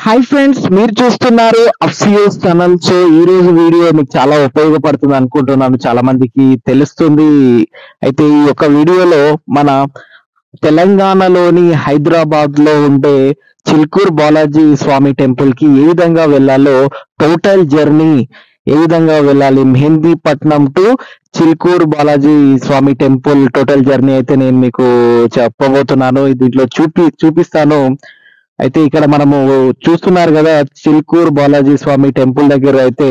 Hi friends, మీరు చూస్తున్నారు అఫ్సియోస్ channel. So ఈ రోజు వీడియో మీకు చాలా ఉపయోగపడుతుంది అనుకుంటున్నాను, చాలా మందికి తెలుస్తుంది. అయితే ఈ యొక్క వీడియోలో మన తెలంగాణలోని హైదరాబాద్ లో ఉండే చిల్కూర్ బాలాజీ స్వామి టెంపుల్ కి ఏ విధంగా వెళ్ళాలో టోటల్ జర్నీ ఏ విధంగా వెళ్ళాలి, Mehdipatnam to Chilkur Balaji Swami temple total journey అయితే నేను మీకు చెప్పబోతున్నాను. దీంట్లో చూపిస్తాను. అయితే ఇక్కడ మనము చూస్తున్నారు కదా, చిల్కూర్ బాలాజీ స్వామి టెంపుల్ దగ్గర అయితే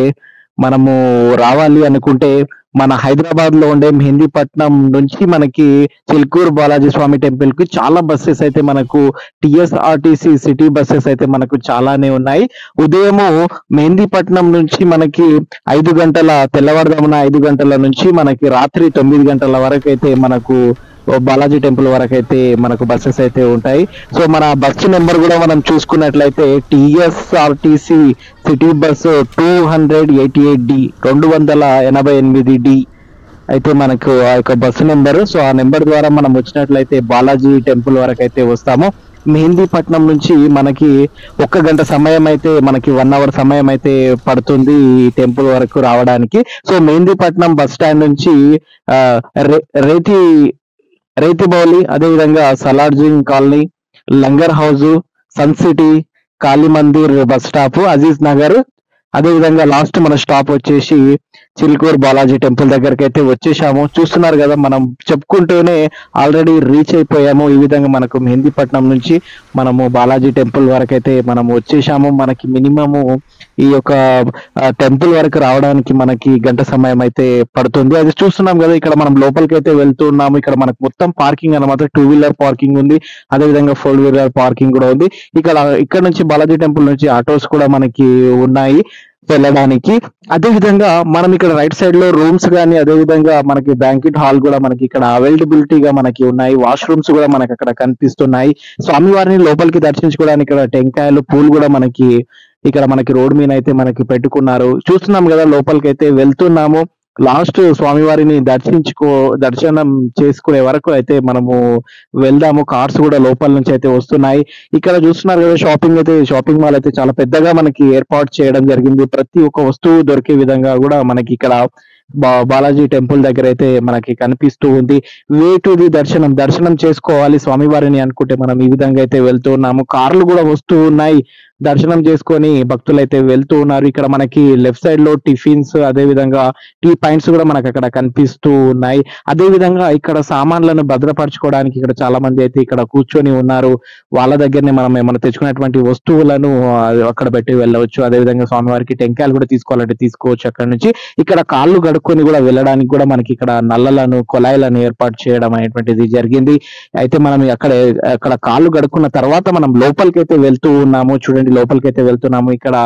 మనము రావాలి అనుకుంటే మన హైదరాబాద్ లో ఉండే మెహందీపట్నం నుంచి మనకి చిల్కూర్ బాలాజీ స్వామి టెంపుల్ కి చాలా బస్సెస్ అయితే మనకు టిఎస్ఆర్టీసీ సిటీ బస్సెస్ అయితే మనకు చాలానే ఉన్నాయి. ఉదయము మెహందీపట్నం నుంచి మనకి 5 గంటల తెల్లవారుజామున 5 గంటల నుంచి మనకి రాత్రి 9 గంటల వరకు అయితే మనకు బాలాజీ టెంపుల్ వరకు అయితే మనకు బస్సెస్ అయితే ఉంటాయి. సో మన బస్సు నెంబర్ కూడా మనం చూసుకున్నట్లయితే TSRTC city bus 288D 288D అయితే మనకు ఆ యొక్క బస్సు నెంబర్. సో ఆ నెంబర్ ద్వారా మనం వచ్చినట్లయితే బాలాజీ టెంపుల్ వరకు అయితే వస్తాము. మెహందీపట్నం నుంచి మనకి 1 గంట సమయం అయితే మనకి 1 అవర్ సమయం అయితే పడుతుంది ఈ టెంపుల్ వరకు రావడానికి. సో మెహందీపట్నం బస్ స్టాండ్ నుంచి రేతిబౌలి, అదేవిధంగా Salarjung colony, Langar house, sun city, Kali Mandir bus stop, Aziz Nagar, అదేవిధంగా లాస్ట్ మన స్టాప్ వచ్చేసి చిల్కూర్ బాలాజీ టెంపుల్ దగ్గరికి అయితే వచ్చేసాము. చూస్తున్నారు కదా, మనం చెప్పుకుంటూనే ఆల్రెడీ రీచ్ అయిపోయాము. ఈ విధంగా మనకు మెహందీపట్నం నుంచి మనము బాలాజీ టెంపుల్ వరకు అయితే మనం వచ్చేసాము. మనకి మినిమము ఈ యొక్క టెంపుల్ వరకు రావడానికి మనకి గంట సమయం అయితే పడుతుంది. అది చూస్తున్నాం కదా, ఇక్కడ మనం లోపలికి అయితే వెళ్తున్నాము. ఇక్కడ మనకు మొత్తం పార్కింగ్ అన్నమాట, 2 వీలర్ పార్కింగ్ ఉంది, అదేవిధంగా 4 వీలర్ పార్కింగ్ కూడా ఉంది. ఇక్కడ నుంచి బాలాజీ టెంపుల్ నుంచి ఆటోస్ కూడా మనకి ఉన్నాయి వెళ్ళడానికి. అదే విధంగా మనం ఇక్కడ రైట్ సైడ్ లో రూమ్స్ కానీ, అదే విధంగా మనకి బ్యాంకెట్ హాల్ కూడా మనకి ఇక్కడ అవైలబిలిటీగా మనకి ఉన్నాయి. వాష్రూమ్స్ కూడా మనకి అక్కడ కనిపిస్తున్నాయి. స్వామివారిని లోపలికి దర్శించుకోవడానికి ఇక్కడ టెంకాయలు, పూలు కూడా మనకి ఇక్కడ మనకి రోడ్ మీద అయితే మనకి పెట్టుకున్నారు. చూస్తున్నాం కదా, లోపలికి అయితే వెళ్తున్నాము. లాస్ట్ స్వామివారిని దర్శనం చేసుకునే వరకు అయితే మనము వెళ్దాము. కార్స్ కూడా లోపల నుంచి అయితే వస్తున్నాయి. ఇక్కడ చూస్తున్నారు కదా, షాపింగ్ మాల్ అయితే చాలా పెద్దగా మనకి ఏర్పాటు చేయడం జరిగింది. ప్రతి ఒక్క వస్తువు దొరికే విధంగా కూడా మనకి ఇక్కడ బాలాజీ టెంపుల్ దగ్గర అయితే మనకి కనిపిస్తూ ఉంది. వే టు ది దర్శనం చేసుకోవాలి స్వామివారిని అనుకుంటే మనం ఈ విధంగా అయితే వెళ్తూ ఉన్నాము. కార్లు కూడా వస్తూ ఉన్నాయి, దర్శనం చేసుకొని భక్తులు అయితే వెళ్తూ ఉన్నారు. ఇక్కడ మనకి లెఫ్ట్ సైడ్ లో టిఫిన్స్, అదే విధంగా టీ పాయింట్స్ కూడా మనకు అక్కడ కనిపిస్తూ ఉన్నాయి. అదే విధంగా ఇక్కడ సామాన్లను భద్రపరచుకోవడానికి ఇక్కడ చాలా మంది అయితే ఇక్కడ కూర్చొని ఉన్నారు. వాళ్ళ దగ్గరనే మనం ఏమైనా తెచ్చుకున్నటువంటి వస్తువులను అక్కడ పెట్టి వెళ్ళవచ్చు. అదే విధంగా స్వామివారికి టెంకాయలు కూడా తీసుకోవాలంటే తీసుకోవచ్చు అక్కడ నుంచి. ఇక్కడ కాళ్ళు కడుక్కొని కూడా వెళ్ళడానికి కూడా మనకి ఇక్కడ నల్లలను, కొలాయిలను ఏర్పాటు చేయడం అనేటువంటిది జరిగింది. అయితే మనం అక్కడ కాళ్ళు కడుక్కున్న తర్వాత మనం లోపలికి అయితే వెళ్తూ ఉన్నాము. చూడండి, లోపలికి అయితే వెళ్తున్నాము. ఇక్కడ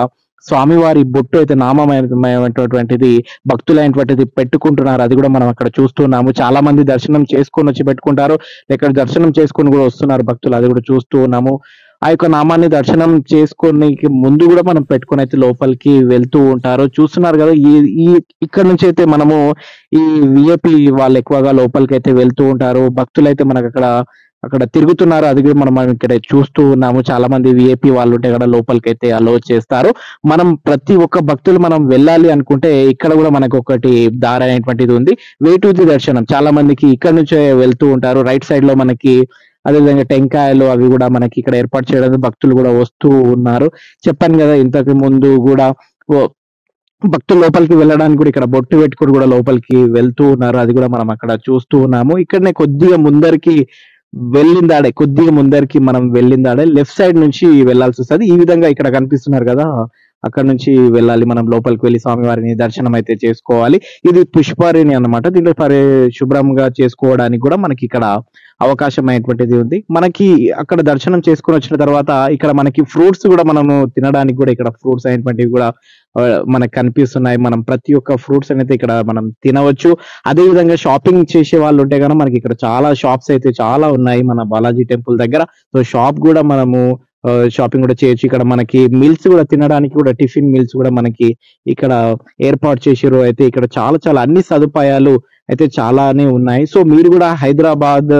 స్వామివారి బొట్టు అయితే నామమైనటువంటిది భక్తులైనటువంటిది పెట్టుకుంటున్నారు. అది కూడా మనం అక్కడ చూస్తున్నాము. చాలా మంది దర్శనం చేసుకొని వచ్చి పెట్టుకుంటారు, ఇక్కడ దర్శనం చేసుకొని కూడా వస్తున్నారు భక్తులు, అది కూడా చూస్తూ ఉన్నాము. ఆ యొక్క నామాన్ని దర్శనం చేసుకొని ముందు కూడా మనం పెట్టుకొని అయితే లోపలికి వెళ్తూ ఉంటారు. చూస్తున్నారు కదా, ఈ ఇక్కడ నుంచి అయితే మనము ఈ విఐపి వాళ్ళు ఎక్కువగా లోపలికి అయితే వెళ్తూ ఉంటారు. భక్తులు అయితే మనకు అక్కడ తిరుగుతున్నారు, అది కూడా మనం ఇక్కడ చూస్తూ ఉన్నాము. చాలా మంది విఐపి వాళ్ళు ఉంటే కూడా లోపలికి అయితే అలో చేస్తారు. మనం ప్రతి ఒక్క భక్తులు మనం వెళ్ళాలి అనుకుంటే ఇక్కడ కూడా మనకు ఒకటి దారి అనేటువంటిది ఉంది, వే టు ది దర్శనం. చాలా మందికి ఇక్కడ నుంచే వెళ్తూ ఉంటారు. రైట్ సైడ్ లో మనకి అదేవిధంగా టెంకాయలు అవి కూడా మనకి ఇక్కడ ఏర్పాటు చేయడానికి భక్తులు కూడా వస్తూ ఉన్నారు. చెప్పాను కదా ఇంతకు ముందు కూడా, భక్తులు లోపలికి వెళ్ళడానికి కూడా ఇక్కడ బొట్టు పెట్టుకుని కూడా లోపలికి వెళ్తూ ఉన్నారు. అది కూడా మనం అక్కడ చూస్తూ ఉన్నాము. ఇక్కడనే కొద్దిగా ముందరికి మనం వెళ్ళిందాడే లెఫ్ట్ సైడ్ నుంచి వెళ్లాల్సి వస్తుంది. ఈ విధంగా ఇక్కడ కనిపిస్తున్నారు కదా, అక్కడ నుంచి వెళ్ళాలి. మనం లోపలికి వెళ్ళి స్వామివారిని దర్శనం అయితే చేసుకోవాలి. ఇది పుష్పారిణి అన్నమాట. దీంట్లో శుభ్రంగా చేసుకోవడానికి కూడా మనకి ఇక్కడ అవకాశం అయినటువంటిది ఉంది. మనకి అక్కడ దర్శనం చేసుకొని వచ్చిన తర్వాత ఇక్కడ మనకి ఫ్రూట్స్ కూడా మనము తినడానికి కూడా ఇక్కడ ఫ్రూట్స్ అయినటువంటివి కూడా మనకు కనిపిస్తున్నాయి. మనం ప్రతి ఒక్క ఫ్రూట్స్ అనేది ఇక్కడ మనం తినవచ్చు. అదే విధంగా షాపింగ్ చేసే వాళ్ళు ఉంటే కనుక మనకి ఇక్కడ చాలా షాప్స్ అయితే చాలా ఉన్నాయి మన బాలాజీ టెంపుల్ దగ్గర. సో షాప్ కూడా మనము షాపింగ్ కూడా చేయొచ్చు. ఇక్కడ మనకి మీల్స్ కూడా తినడానికి కూడా టిఫిన్ మీల్స్ కూడా మనకి ఇక్కడ ఏర్పాటు చేసారు. అయితే ఇక్కడ చాలా చాలా అన్ని సదుపాయాలు అయితే చాలానే ఉన్నాయి. సో మీరు కూడా హైదరాబాద్,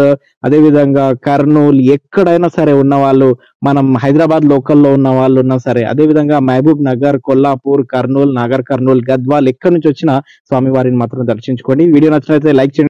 అదే విధంగా కర్నూలు ఎక్కడైనా సరే ఉన్నవాళ్ళు, మనం హైదరాబాద్ లోకల్‌లో ఉన్న వాళ్ళున్నా సరే, అదే విధంగా మహబూబ్ నగర్, కొల్లాపూర్, కర్నూలు, నాగర్ కర్నూల్, గద్వాల్ ఎక్కడి నుంచి వచ్చినా స్వామివారిని మాత్రం దర్శించుకోండి. వీడియో నచ్చినట్లయితే లైక్ చేయండి.